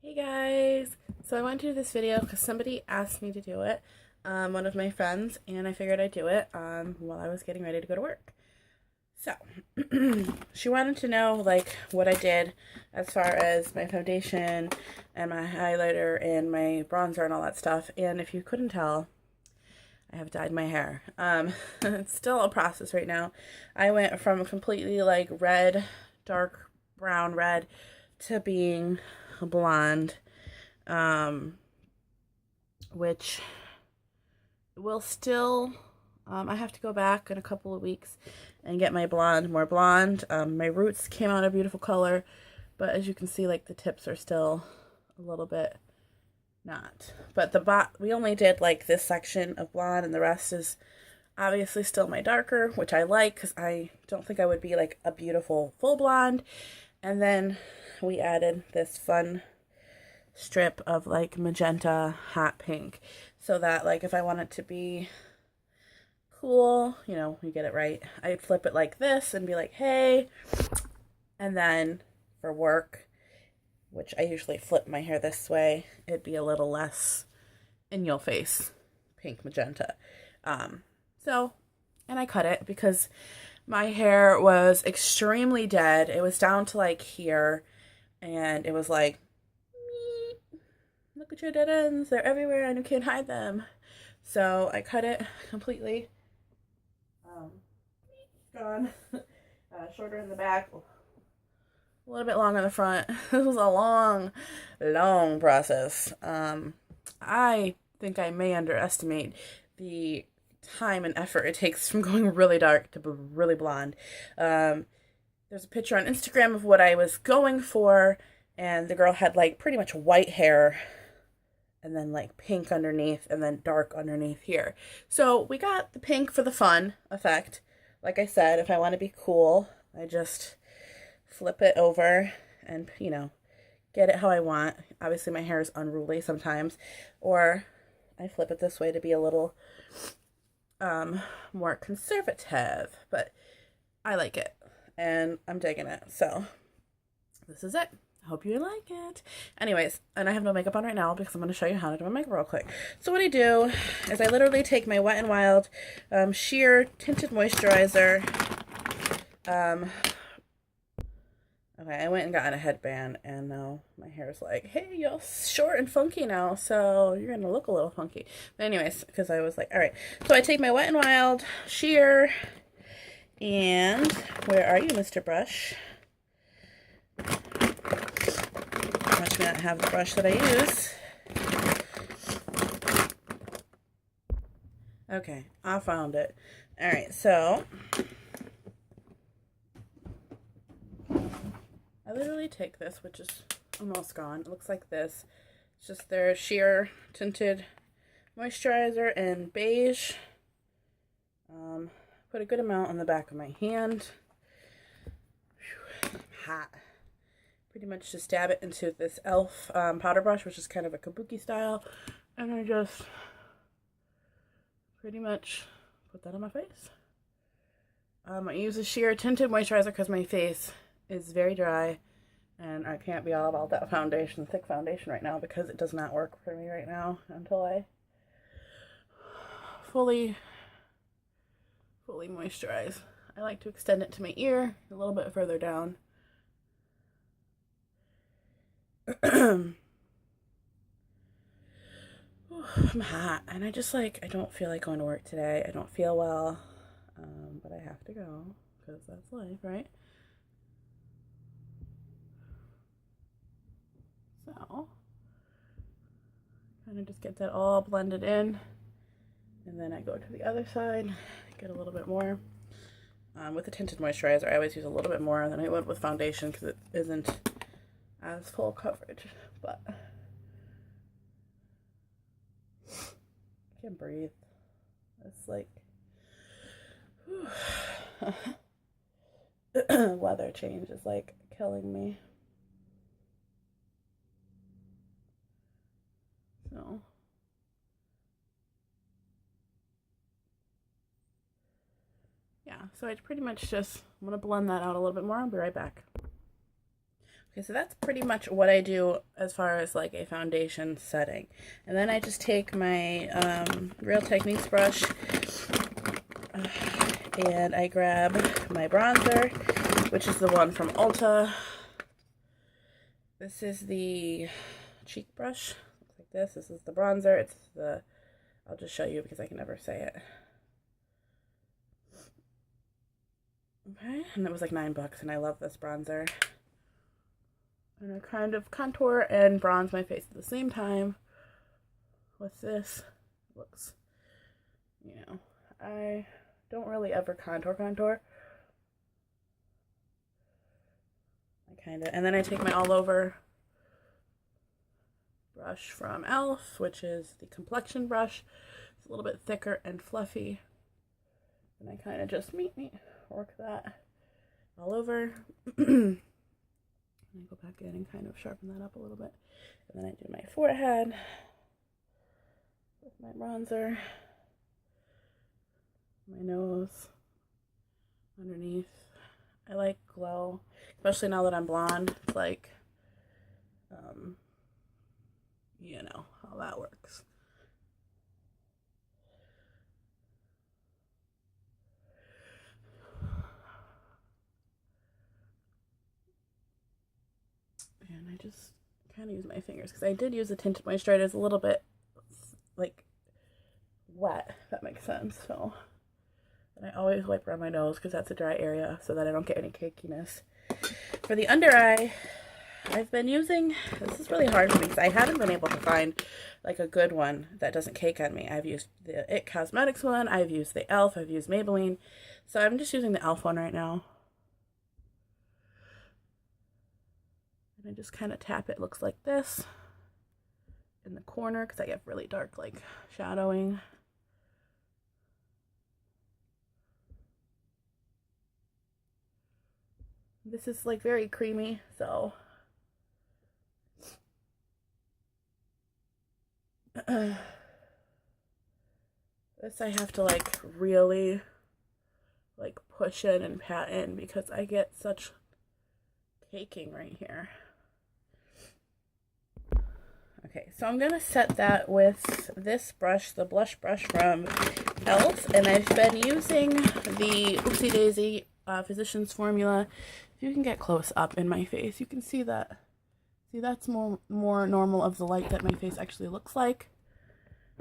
Hey guys! So I wanted to do this video because somebody asked me to do it, one of my friends, and I figured I'd do it while I was getting ready to go to work. So, she wanted to know like what I did as far as my foundation and my highlighter and my bronzer and all that stuff, and if you couldn't tell, I have dyed my hair. It's still a process right now. I went from completely like red, dark brown red, to being blonde, um, which will still, I have to go back in a couple of weeks and get my blonde more blonde. My roots came out a beautiful color, but as you can see, like the tips are still a little bit not. But we only did like this section of blonde, and the rest is obviously still my darker, which I like because I don't think I would be like a beautiful full blonde. And then we added this fun strip of like magenta hot pink, so that like if I want it to be cool, you get it right, I'd flip it like this and be like, hey. And then for work, which I usually flip my hair this way, it'd be a little less in your face pink magenta. So, and I cut it because my hair was extremely dead. It was down to like here, and it was like, look at your dead ends, they're everywhere and you can't hide them. So I cut it completely. Gone. Shorter in the back, a little bit long on the front. This was a long process. I think I may underestimate the time and effort it takes from going really dark to really blonde. There's a picture on Instagram of what I was going for, and the girl had like pretty much white hair and then like pink underneath and then dark underneath here. So we got the pink for the fun effect. Like I said, if I want to be cool, I just flip it over and, get it how I want. Obviously my hair is unruly sometimes, or I flip it this way to be a little more conservative, but I like it and I'm digging it. So this is it. I hope you like it. Anyways, and I have no makeup on right now because I'm going to show you how to do my makeup real quick. So what I do is I literally take my Wet n Wild sheer tinted moisturizer. Okay, I went and got a headband, and now my hair is like, hey, you're short and funky now, so you're going to look a little funky. But anyways, because I was like, all right. So I take my Wet n Wild sheer, and where are you, Mr. Brush? Must not have the brush that I use. Okay, I found it. All right, so I literally take this, which is almost gone. It looks like this. It's just their sheer tinted moisturizer in beige. Put a good amount on the back of my hand. Whew, I'm hot. Pretty much just dab it into this e.l.f. Powder brush, which is kind of a kabuki style. And I just pretty much put that on my face. I use a sheer tinted moisturizer because my face is very dry. And I can't be all about that foundation, thick foundation right now, because it does not work for me right now until I fully moisturize. I like to extend it to my ear, a little bit further down. I'm hot, and I don't feel like going to work today. I don't feel well, but I have to go because that's life, right? So, kind of just get that all blended in, and then I go to the other side, get a little bit more. With the tinted moisturizer, I always use a little bit more than I would with foundation because it isn't as full coverage, but I can't breathe. It's like weather change is like killing me. So yeah, so I pretty much just want to blend that out a little bit more. I'll be right back. Okay, so that's pretty much what I do as far as like a foundation setting. And then I just take my Real Techniques brush and I grab my bronzer, which is the one from Ulta. This is the cheek brush. Looks like this. This is the bronzer. It's the, I'll just show you because I can never say it. Okay, and it was like $9 and I love this bronzer. And I kind of contour and bronze my face at the same time with this. Looks, you know, I don't really ever contour. I kind of, and then I take my all over brush from e.l.f., which is the complexion brush. It's a little bit thicker and fluffy. And I kind of just work that all over. And I go back in and kind of sharpen that up a little bit. And then I do my forehead with my bronzer, my nose, underneath. I like glow, especially now that I'm blonde. It's like, you know how that works. And I just kind of use my fingers because I did use a tinted moisturizer. It's a little bit like wet, if that makes sense. So, and I always wipe around my nose because that's a dry area so that I don't get any cakiness. For the under eye, I've been using, this is really hard for me because I haven't been able to find like a good one that doesn't cake on me. I've used the IT Cosmetics one, I've used the e.l.f., I've used Maybelline. So I'm just using the e.l.f. one right now. And I just kind of tap it, looks like this, in the corner because I get really dark like shadowing. This is like very creamy, so this I have to like really like push in and pat in because I get such caking right here. Okay, so I'm gonna set that with this brush, the blush brush from e.l.f., and I've been using the Oopsie Daisy Physicians Formula. If you can get close up in my face, you can see that. See, that's more normal of the light that my face actually looks like.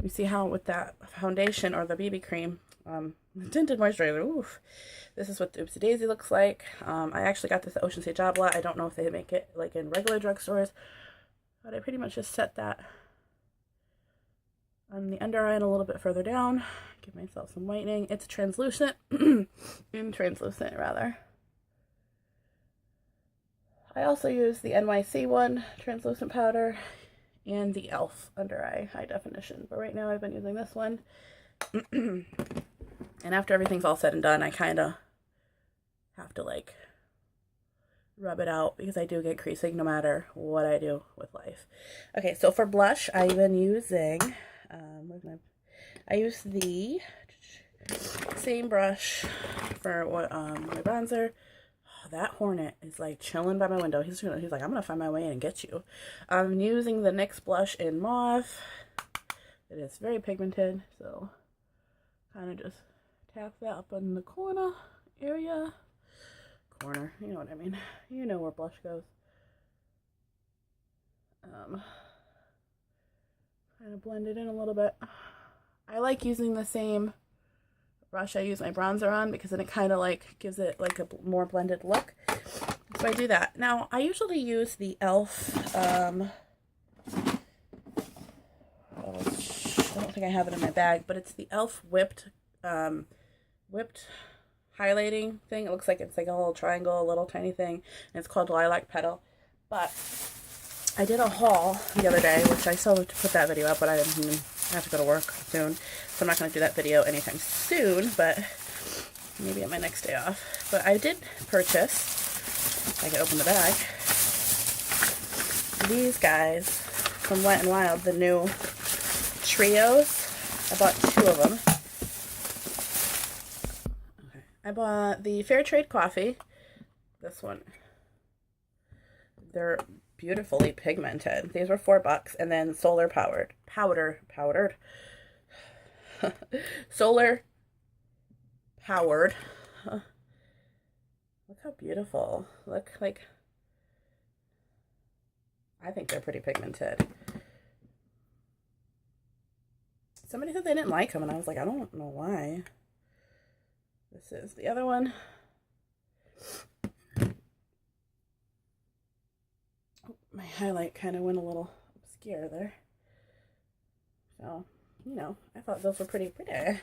You see how with that foundation or the BB cream, tinted moisturizer, oof, this is what the Oopsie Daisy looks like. I actually got this at Ocean State Job Lot. I don't know if they make it like in regular drugstores, but I pretty much just set that on the under eye and a little bit further down. Give myself some whitening. It's translucent, translucent rather. I also use the NYC one, translucent powder, and the e.l.f. under eye high definition. But right now I've been using this one. And after everything's all said and done, I kind of have to like rub it out because I do get creasing no matter what I do with life. Okay, so for blush, I've been using, I use the same brush for what my bronzer. That hornet is like chilling by my window. He's like, I'm gonna find my way in and get you. I'm using the NYX blush in mauve. It is very pigmented, so kind of just tap that up in the corner area. Corner, you know what I mean. You know where blush goes. Kind of blend it in a little bit. I like using the same brush I use my bronzer on because then it kind of like gives it like a more blended look. So I do that. Now I usually use the e.l.f. I don't think I have it in my bag, but it's the e.l.f. whipped highlighting thing. It looks like it's like a little triangle, a little tiny thing, and it's called Lilac Petal. But I did a haul the other day, which I still have to put that video up, but I have to go to work soon, so I'm not going to do that video anytime soon, but maybe at my next day off. But I did purchase, I can open the bag, these guys from Wet n Wild, the new trios. I bought 2 of them. Okay. I bought the Fair Trade Coffee, this one, they're beautifully pigmented. These were $4, and then solar powdered, solar powered. Look how beautiful. Look like, I think they're pretty pigmented. Somebody said they didn't like them, and I was like, I don't know why. This is the other one. Oh, my highlight kind of went a little obscure there. So, you know, I thought those were pretty pretty.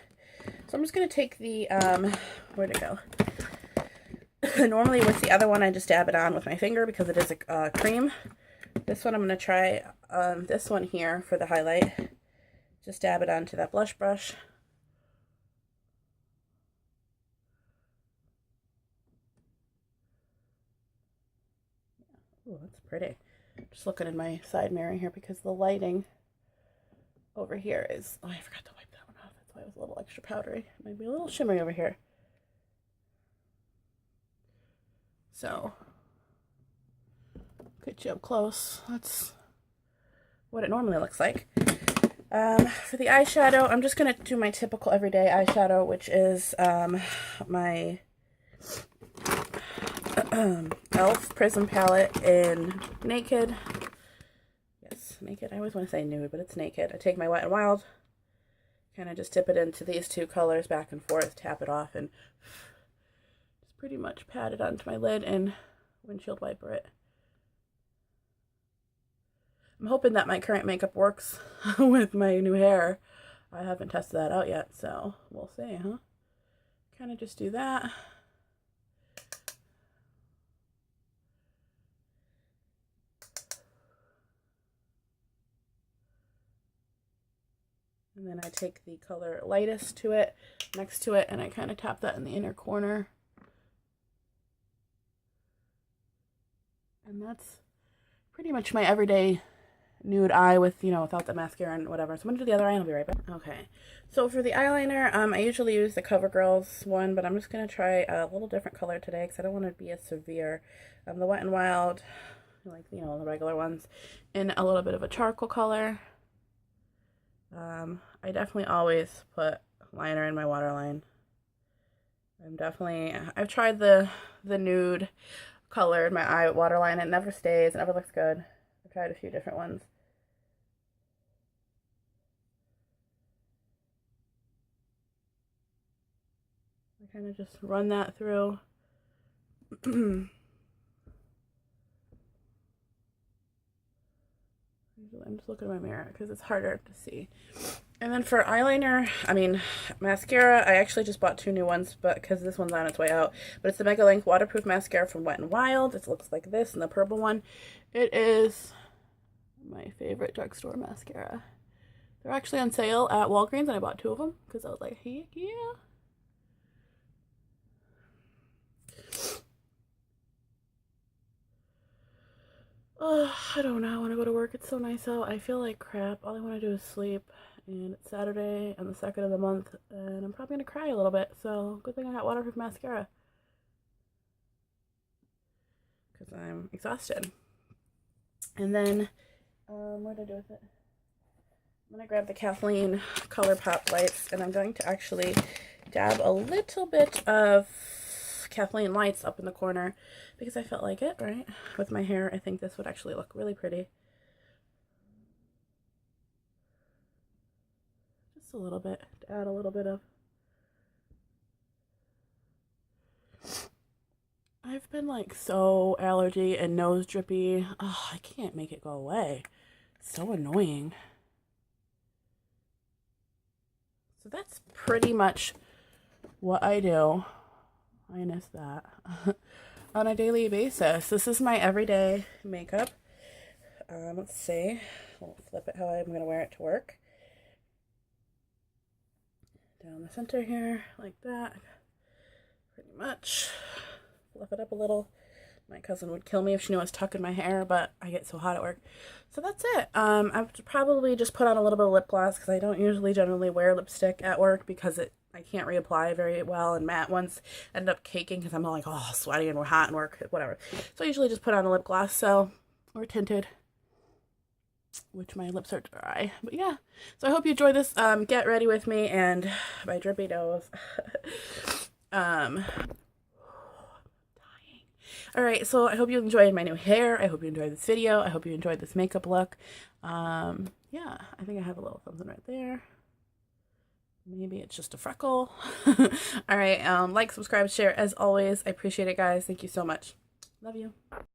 So I'm just going to take the, where'd it go? Normally with the other one, I just dab it on with my finger because it is a cream. This one I'm going to try this one here for the highlight. Just dab it onto that blush brush. Oh, that's pretty. Just looking in my side mirror here because the lighting over here is, oh, I forgot to wipe that one off. That's why it was a little extra powdery. Might be a little shimmery over here. So, get you up close. That's what it normally looks like. For the eyeshadow, I'm just going to do my typical everyday eyeshadow, which is my e.l.f. Prism palette in Naked. Yes, Naked. I always want to say nude, but it's Naked. I take my Wet n Wild, kind of just dip it into these two colors back and forth, tap it off, and just pretty much pat it onto my lid and windshield wiper it. I'm hoping that my current makeup works with my new hair. I haven't tested that out yet, so we'll see, huh? Kind of just do that. And then I take the color lightest to it, next to it, and I kind of tap that in the inner corner. And that's pretty much my everyday nude eye with, you know, without the mascara and whatever. So I'm going to do the other eye and I'll be right back. Okay, so for the eyeliner, I usually use the CoverGirls one, but I'm just going to try a little different color today because I don't want to be as severe. The Wet n Wild, like, you know, the regular ones, in a little bit of a charcoal color. I definitely always put liner in my waterline. I've tried the nude color in my eye waterline. It never stays, it never looks good. I've tried a few different ones. I kind of just run that through. I'm just looking in my mirror because it's harder to see. And then for eyeliner, mascara, I actually just bought 2 new ones, but because this one's on its way out. But it's the Mega Length Waterproof Mascara from Wet n Wild. It looks like this, and the purple one. It is my favorite drugstore mascara. They're actually on sale at Walgreens, and I bought 2 of them because I was like, heck yeah. Oh, I don't know. I want to go to work. It's so nice out. I feel like crap. All I want to do is sleep. And it's Saturday on the 2nd of the month. And I'm probably going to cry a little bit. So, good thing I got waterproof mascara. Because I'm exhausted. And then, what did I do with it? I'm going to grab the Kathleen ColourPop lights. And I'm going to actually dab a little bit of Kathleen lights up in the corner because I felt like it, right? With my hair, I think this would actually look really pretty. Just a little bit, to add a little bit of. I've been like so allergy and nose drippy. Oh, I can't make it go away. It's so annoying. So that's pretty much what I do. Minus that. On a daily basis. This is my everyday makeup. Let's see. I'll flip it how I'm going to wear it to work. Down the center here, like that. Pretty much. Flip it up a little. My cousin would kill me if she knew I was tucking my hair, but I get so hot at work. So that's it. I would probably just put on a little bit of lip gloss because I don't usually generally wear lipstick at work because it I can't reapply very well, and matte ones end up caking because I'm like, oh, sweaty and we're hot and work, whatever. So I usually just put on a lip gloss, so, or tinted, which my lips are dry. But yeah, so I hope you enjoy this. Get ready with me and my drippy nose. All right, so I hope you enjoyed my new hair. I hope you enjoyed this video. I hope you enjoyed this makeup look. Yeah, I think I have a little something right there. Maybe it's just a freckle. All right, like, subscribe, share as always. I appreciate it, guys. Thank you so much. Love you.